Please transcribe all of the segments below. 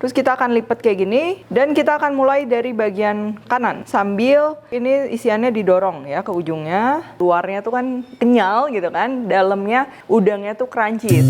Terus kita akan lipat kayak gini, dan kita akan mulai dari bagian kanan sambil ini isiannya didorong ya ke ujungnya. Luarnya tuh kan kenyal gitu kan, dalamnya udangnya tuh crunchy.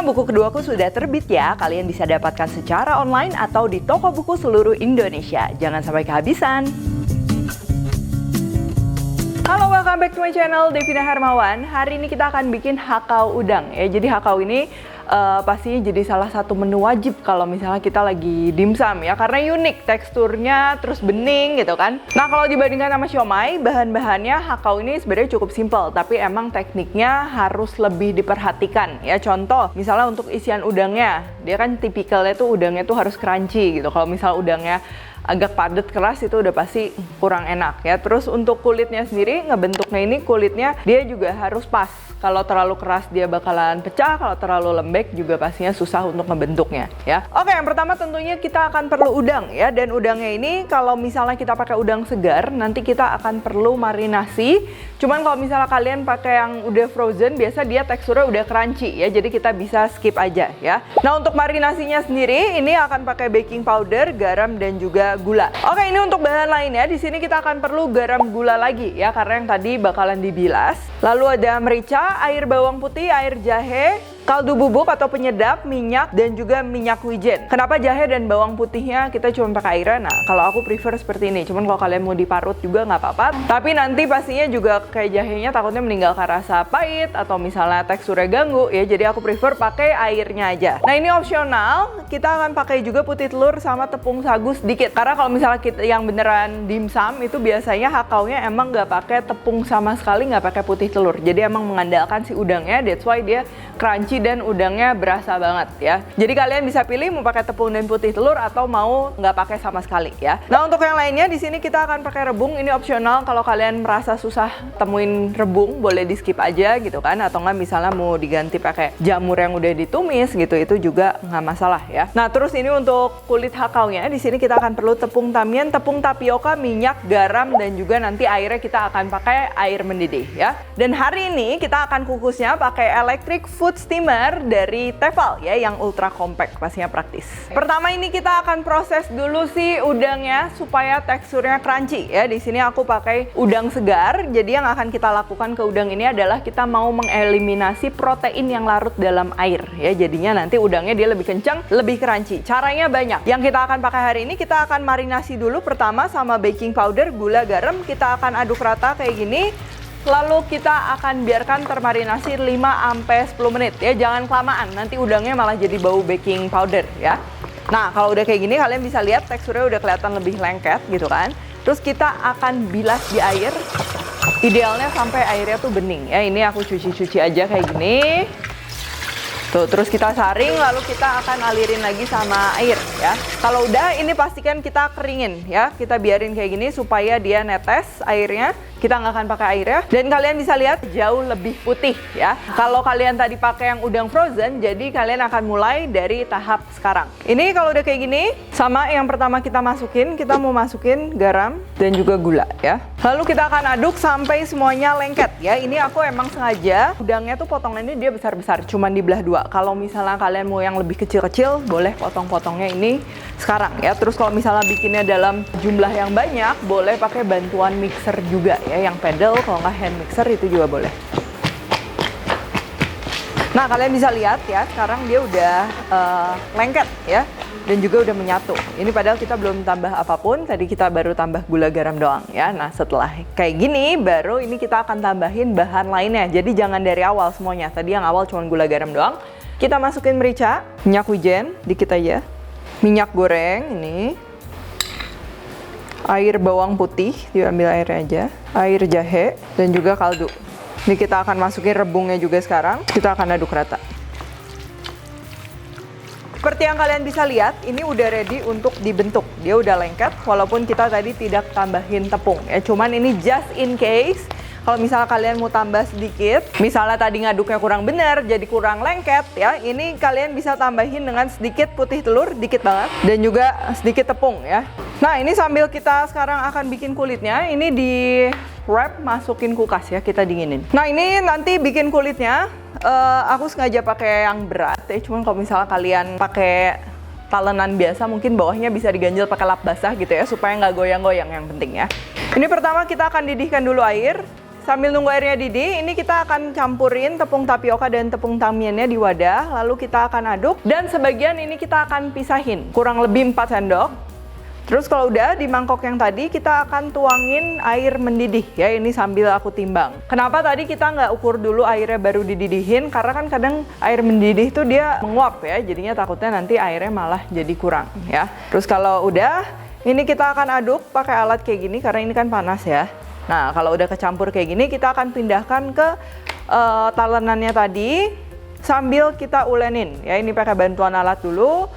Buku keduaku sudah terbit ya, kalian bisa dapatkan secara online atau di toko buku seluruh Indonesia. Jangan sampai kehabisan. Halo, welcome back to my channel, Devina Hermawan. Hari ini kita akan bikin hakau udang ya. Jadi hakau ini pastinya jadi salah satu menu wajib kalau misalnya kita lagi dimsum ya, karena unik teksturnya, terus bening gitu kan. Nah, kalau dibandingkan sama siomay, bahan-bahannya hakau ini sebenarnya cukup simple, tapi emang tekniknya harus lebih diperhatikan ya. Contoh, misalnya untuk isian udangnya, dia kan tipikalnya tuh udangnya tuh harus crunchy gitu. Kalau misalnya udangnya agak padat keras itu udah pasti kurang enak ya. Terus untuk kulitnya sendiri, ngebentuknya ini kulitnya dia juga harus pas. Kalau terlalu keras dia bakalan pecah, kalau terlalu lembek juga pastinya susah untuk ngebentuknya ya. Oke, yang pertama tentunya kita akan perlu udang ya, dan udangnya ini kalau misalnya kita pakai udang segar, nanti kita akan perlu marinasi. Cuman kalau misalnya kalian pakai yang udah frozen, biasa dia teksturnya udah crunchy ya, jadi kita bisa skip aja ya. Nah, untuk marinasinya sendiri ini akan pakai baking powder, garam, dan juga gula. Oke, ini untuk bahan lainnya. Di sini kita akan perlu garam, gula lagi ya, karena yang tadi bakalan dibilas. Lalu ada merica, air bawang putih, air jahe, kaldu bubuk atau penyedap, minyak, dan juga minyak wijen. Kenapa jahe dan bawang putihnya kita cuma pakai airnya? Nah, kalau aku prefer seperti ini. Cuman kalau kalian mau diparut juga nggak apa-apa. Tapi nanti pastinya juga kayak jahenya takutnya meninggalkan rasa pahit atau misalnya teksturnya ganggu ya. Jadi aku prefer pakai airnya aja. Nah, ini opsional. Kita akan pakai juga putih telur sama tepung sagu sedikit. Karena kalau misalnya kita yang beneran dimsum itu biasanya hakaunya emang nggak pakai tepung sama sekali, nggak pakai putih telur. Jadi emang mengandalkan si udangnya. That's why dia crunchy dan udangnya berasa banget ya. Jadi kalian bisa pilih mau pakai tepung dan putih telur atau mau nggak pakai sama sekali ya. Nah, untuk yang lainnya di sini kita akan pakai rebung. Ini opsional, kalau kalian merasa susah temuin rebung boleh di skip aja gitu kan, atau nggak misalnya mau diganti pakai jamur yang udah ditumis gitu, itu juga nggak masalah ya. Nah, terus ini untuk kulit hakaunya, di sini kita akan perlu tepung tamian, tepung tapioka, minyak, garam, dan juga nanti airnya kita akan pakai air mendidih ya. Dan hari ini kita akan kukusnya pakai electric food steamer dari Tefal ya, yang ultra compact, pastinya praktis. Pertama ini kita akan proses dulu si udangnya supaya teksturnya crunchy ya. Di sini aku pakai udang segar. Jadi yang akan kita lakukan ke udang ini adalah kita mau mengeliminasi protein yang larut dalam air ya. Jadinya nanti udangnya dia lebih kencang, lebih crunchy. Caranya banyak. Yang kita akan pakai hari ini, kita akan marinasi dulu pertama sama baking powder, gula, garam. Kita akan aduk rata kayak gini. Lalu kita akan biarkan termarinasi 5-10 menit ya, jangan kelamaan, nanti udangnya malah jadi bau baking powder ya. Nah, kalau udah kayak gini kalian bisa lihat teksturnya udah kelihatan lebih lengket gitu kan. Terus kita akan bilas di air, idealnya sampai airnya tuh bening ya. Ini aku cuci-cuci aja kayak gini. Tuh, terus kita saring, lalu kita akan alirin lagi sama air ya. Kalau udah, ini pastikan kita keringin ya. Kita biarin kayak gini supaya dia netes airnya. Kita nggak akan pakai airnya, dan kalian bisa lihat jauh lebih putih ya. Kalau kalian tadi pakai yang udang frozen, jadi kalian akan mulai dari tahap sekarang. Ini kalau udah kayak gini, sama yang pertama kita mau masukin garam dan juga gula ya. Lalu kita akan aduk sampai semuanya lengket ya. Ini aku emang sengaja udangnya tuh potongannya dia besar-besar, cuman dibelah dua. Kalau misalnya kalian mau yang lebih kecil-kecil, boleh potong-potongnya ini sekarang ya. Terus kalau misalnya bikinnya dalam jumlah yang banyak, boleh pakai bantuan mixer juga ya, yang pedal, kalau nggak hand mixer itu juga boleh. Nah, kalian bisa lihat ya, sekarang dia udah lengket ya, dan juga udah menyatu. Ini padahal kita belum tambah apapun, tadi kita baru tambah gula garam doang ya. Nah, setelah kayak gini, baru ini kita akan tambahin bahan lainnya. Jadi jangan dari awal semuanya, tadi yang awal cuma gula garam doang. Kita masukin merica, minyak wijen, dikit aja, minyak goreng ini, air bawang putih, diambil airnya aja, air jahe, dan juga kaldu. Ini kita akan masukin rebungnya juga sekarang, kita akan aduk rata. Seperti yang kalian bisa lihat, ini udah ready untuk dibentuk. Dia udah lengket, walaupun kita tadi tidak tambahin tepung ya. Cuman ini just in case, kalau misalnya kalian mau tambah sedikit, misalnya tadi ngaduknya kurang bener, jadi kurang lengket ya, ini kalian bisa tambahin dengan sedikit putih telur, dikit banget, dan juga sedikit tepung ya. Nah, ini sambil kita sekarang akan bikin kulitnya, ini di wrap, masukin kulkas ya, kita dinginin. Nah, ini nanti bikin kulitnya, aku sengaja pakai yang berat ya, cuman kalau misalnya kalian pakai talenan biasa, mungkin bawahnya bisa diganjel pakai lap basah gitu ya, supaya nggak goyang-goyang yang penting ya. Ini pertama kita akan didihkan dulu air. Sambil nunggu airnya didih, ini kita akan campurin tepung tapioka dan tepung tamiannya di wadah, lalu kita akan aduk, dan sebagian ini kita akan pisahin, kurang lebih 4 sendok. Terus kalau udah di mangkok yang tadi, kita akan tuangin air mendidih ya, ini sambil aku timbang. Kenapa tadi kita nggak ukur dulu airnya baru dididihin? Karena kan kadang air mendidih tuh dia menguap ya, jadinya takutnya nanti airnya malah jadi kurang ya. Terus kalau udah, ini kita akan aduk pakai alat kayak gini, karena ini kan panas ya. Nah, kalau udah kecampur kayak gini, kita akan pindahkan ke talenannya tadi, sambil kita ulenin ya, ini pakai bantuan alat dulu.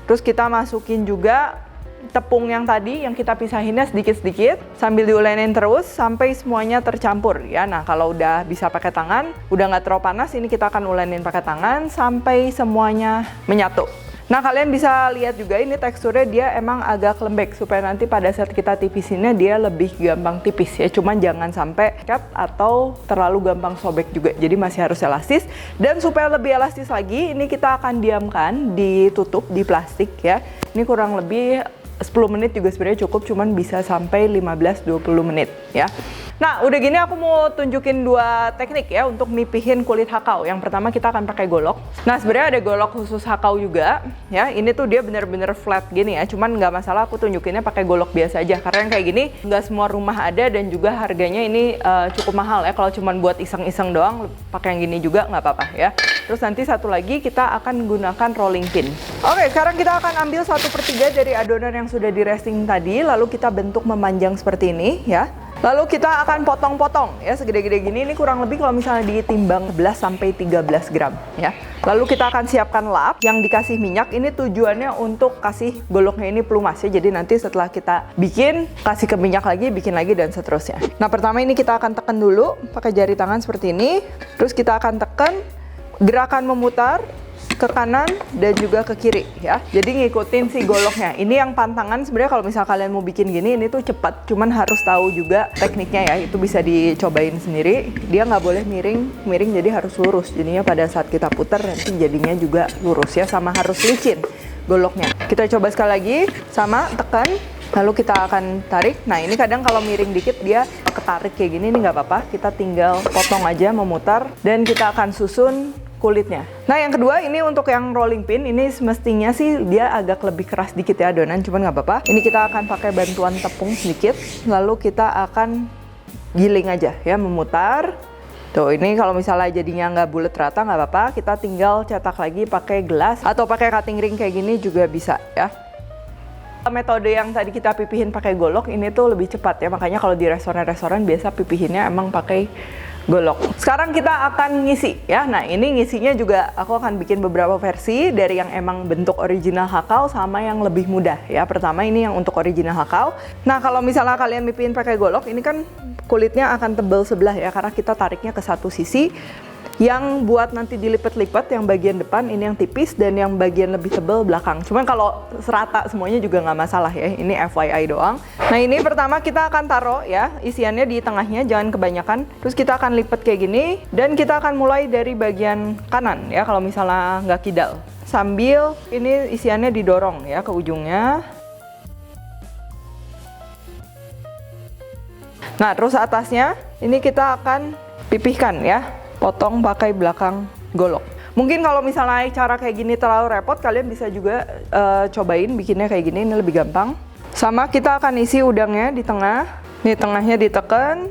Terus kita masukin juga tepung yang tadi yang kita pisahinnya sedikit-sedikit, sambil diulenin terus sampai semuanya tercampur ya. Nah, kalau udah bisa pakai tangan, udah nggak terlalu panas, ini kita akan ulenin pakai tangan sampai semuanya menyatu. Nah, kalian bisa lihat juga ini teksturnya dia emang agak lembek, supaya nanti pada saat kita tipisinnya dia lebih gampang tipis ya. Cuman jangan sampai cut atau terlalu gampang sobek juga, jadi masih harus elastis. Dan supaya lebih elastis lagi, ini kita akan diamkan, ditutup di plastik ya. Ini kurang lebih 10 menit juga sebenarnya cukup, cuman bisa sampai 15-20 menit ya. Nah, udah gini aku mau tunjukin 2 teknik ya untuk mipihin kulit hakau. Yang pertama kita akan pakai golok. Nah, sebenarnya ada golok khusus hakau juga ya. Ini tuh dia bener-bener flat gini ya, cuman nggak masalah aku tunjukinnya pakai golok biasa aja, karena yang kayak gini nggak semua rumah ada, dan juga harganya ini cukup mahal ya. Kalau cuman buat iseng-iseng doang, pakai yang gini juga nggak apa-apa ya. Terus nanti satu lagi kita akan gunakan rolling pin. Oke, sekarang kita akan ambil 1/3 dari adonan yang sudah di resting tadi, lalu kita bentuk memanjang seperti ini ya. Lalu kita akan potong-potong ya, segede-gede gini. Ini kurang lebih kalau misalnya ditimbang 11-13 gram ya. Lalu kita akan siapkan lap yang dikasih minyak. Ini tujuannya untuk kasih goloknya ini pelumas ya. Jadi nanti setelah kita bikin, kasih ke minyak lagi, bikin lagi, dan seterusnya. Nah, pertama ini kita akan tekan dulu pakai jari tangan seperti ini. Terus kita akan tekan, gerakan memutar ke kanan dan juga ke kiri ya. Jadi ngikutin si goloknya. Ini yang pantangan sebenarnya, kalau misal kalian mau bikin gini, ini tuh cepat, cuman harus tahu juga tekniknya ya. Itu bisa dicobain sendiri. Dia nggak boleh miring, jadi harus lurus. Jadinya pada saat kita putar nanti jadinya juga lurus ya, sama harus licin goloknya. Kita coba sekali lagi, sama tekan. Lalu kita akan tarik. Nah, ini kadang kalau miring dikit dia ketarik kayak gini, ini nggak apa-apa. Kita tinggal potong aja, memutar, dan kita akan susun kulitnya. Nah, yang kedua ini untuk yang rolling pin, ini semestinya sih dia agak lebih keras dikit ya adonan, cuman nggak apa-apa. Ini kita akan pakai bantuan tepung sedikit, lalu kita akan giling aja ya, memutar. Tuh, ini kalau misalnya jadinya nggak bulat rata nggak apa-apa, kita tinggal cetak lagi pakai gelas atau pakai cutting ring kayak gini juga bisa ya. Metode yang tadi kita pipihin pakai golok ini tuh lebih cepat ya, makanya kalau di restoran-restoran biasa pipihinnya emang pakai golok. Sekarang kita akan ngisi ya. Nah, ini ngisinya juga aku akan bikin beberapa versi, dari yang emang bentuk original hakau sama yang lebih mudah ya. Pertama ini yang untuk original hakau. Nah, kalau misalnya kalian mipihin pakai golok, ini kan kulitnya akan tebal sebelah ya, karena kita tariknya ke satu sisi. Yang buat nanti dilipat-lipat, yang bagian depan ini yang tipis, dan yang bagian lebih tebal belakang. Cuman kalau serata semuanya juga nggak masalah ya, ini FYI doang. Nah, ini pertama kita akan taruh ya, isiannya di tengahnya, jangan kebanyakan. Terus kita akan lipat kayak gini, dan kita akan mulai dari bagian kanan ya, kalau misalnya nggak kidal. Sambil ini isiannya didorong ya ke ujungnya. Nah, terus atasnya ini kita akan pipihkan ya, potong pakai belakang golok. Mungkin kalau misalnya cara kayak gini terlalu repot, kalian bisa juga cobain bikinnya kayak gini, ini lebih gampang. Sama kita akan isi udangnya di tengah. Ini tengahnya ditekan.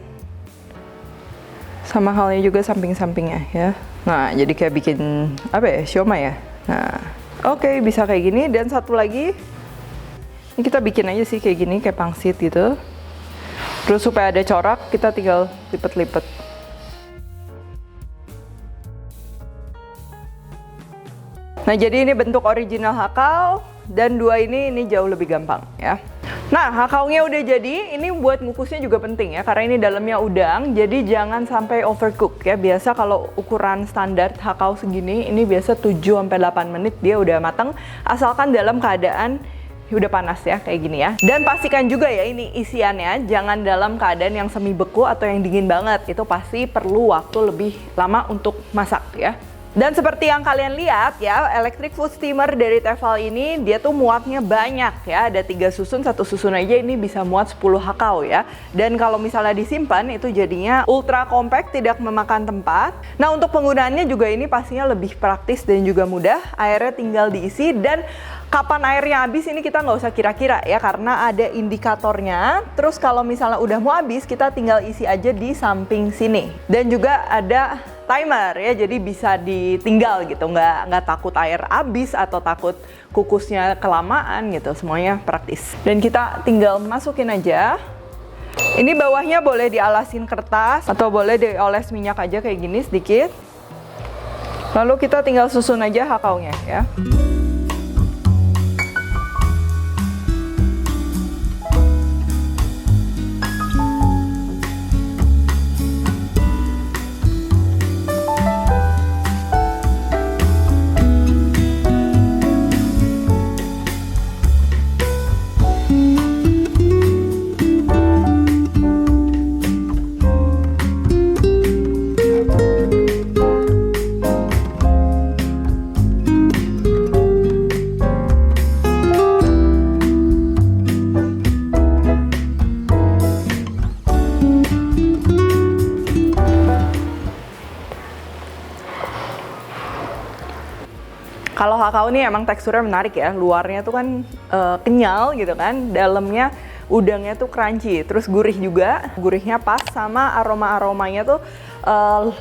Sama halnya juga samping-sampingnya ya. Nah, jadi kayak bikin apa ya, siomay ya. Nah, oke, bisa kayak gini. Dan satu lagi, ini kita bikin aja sih kayak gini, kayak pangsit gitu. Terus supaya ada corak, kita tinggal lipet-lipet. Nah, jadi ini bentuk original hakau, dan dua ini jauh lebih gampang ya. Nah, hakaunya udah jadi, ini buat ngukusnya juga penting ya, karena ini dalamnya udang, jadi jangan sampai overcook ya. Biasa kalau ukuran standar hakau segini, ini biasa 7-8 menit dia udah matang, asalkan dalam keadaan udah panas ya, kayak gini ya. Dan pastikan juga ya, ini isiannya jangan dalam keadaan yang semi beku atau yang dingin banget, itu pasti perlu waktu lebih lama untuk masak ya. Dan seperti yang kalian lihat ya, electric food steamer dari Tefal ini dia tuh muatnya banyak ya. Ada 3 susun, 1 susun aja ini bisa muat 10 hakau ya. Dan kalau misalnya disimpan itu jadinya ultra compact, tidak memakan tempat. Nah, untuk penggunaannya juga ini pastinya lebih praktis dan juga mudah. Airnya tinggal diisi, dan kapan airnya habis ini kita nggak usah kira-kira ya, karena ada indikatornya. Terus kalau misalnya udah mau habis, kita tinggal isi aja di samping sini. Dan juga ada timer ya, jadi bisa ditinggal gitu, nggak takut air habis atau takut kukusnya kelamaan gitu, semuanya praktis. Dan kita tinggal masukin aja. Ini bawahnya boleh dialasin kertas atau boleh dioles minyak aja kayak gini sedikit. Lalu kita tinggal susun aja hakaunya ya. Kalau hakau ini emang teksturnya menarik ya, luarnya tuh kan kenyal gitu kan, dalamnya udangnya tuh crunchy, terus gurih juga, gurihnya pas sama aroma-aromanya tuh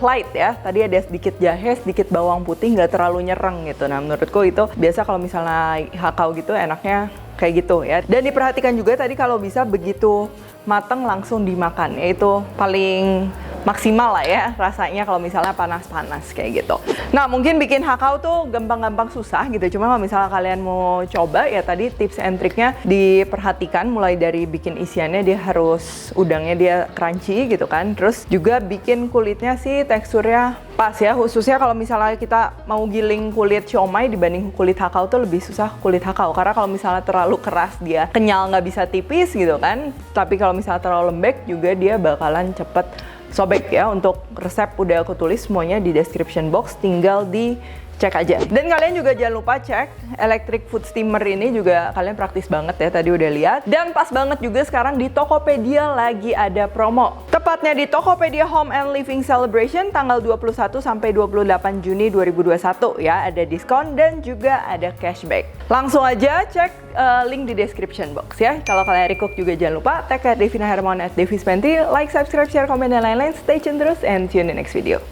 light ya. Tadi ada sedikit jahe, sedikit bawang putih, nggak terlalu nyereng gitu. Nah, menurutku itu biasa kalau misalnya hakau gitu enaknya kayak gitu ya. Dan diperhatikan juga tadi kalau bisa begitu mateng langsung dimakan, yaitu paling maksimal lah ya rasanya kalau misalnya panas-panas kayak gitu. Nah, mungkin bikin hakau tuh gampang-gampang susah gitu. Cuma kalau misalnya kalian mau coba ya, tadi tips and triknya diperhatikan, mulai dari bikin isiannya dia harus udangnya dia crunchy gitu kan. Terus juga bikin kulitnya sih teksturnya pas ya, khususnya kalau misalnya kita mau giling kulit siomay dibanding kulit hakau tuh lebih susah kulit hakau, karena kalau misalnya terlalu keras dia kenyal, nggak bisa tipis gitu kan. Tapi kalau misalnya terlalu lembek juga dia bakalan cepet sobek ya. Untuk resep udah aku tulis semuanya di description box, tinggal dicek aja. Dan kalian juga jangan lupa cek electric food steamer ini juga, kalian praktis banget ya, tadi udah lihat. Dan pas banget juga sekarang di Tokopedia lagi ada promo. Tepatnya di Tokopedia Home and Living Celebration tanggal 21 sampai 28 Juni 2021 ya, ada diskon dan juga ada cashback. Langsung aja cek link di description box ya. Kalau kalian recook juga jangan lupa tag Devina Hermawan @devispenti, like, subscribe, share, komen, dan lain-lain. Stay tune terus and see you in the next video.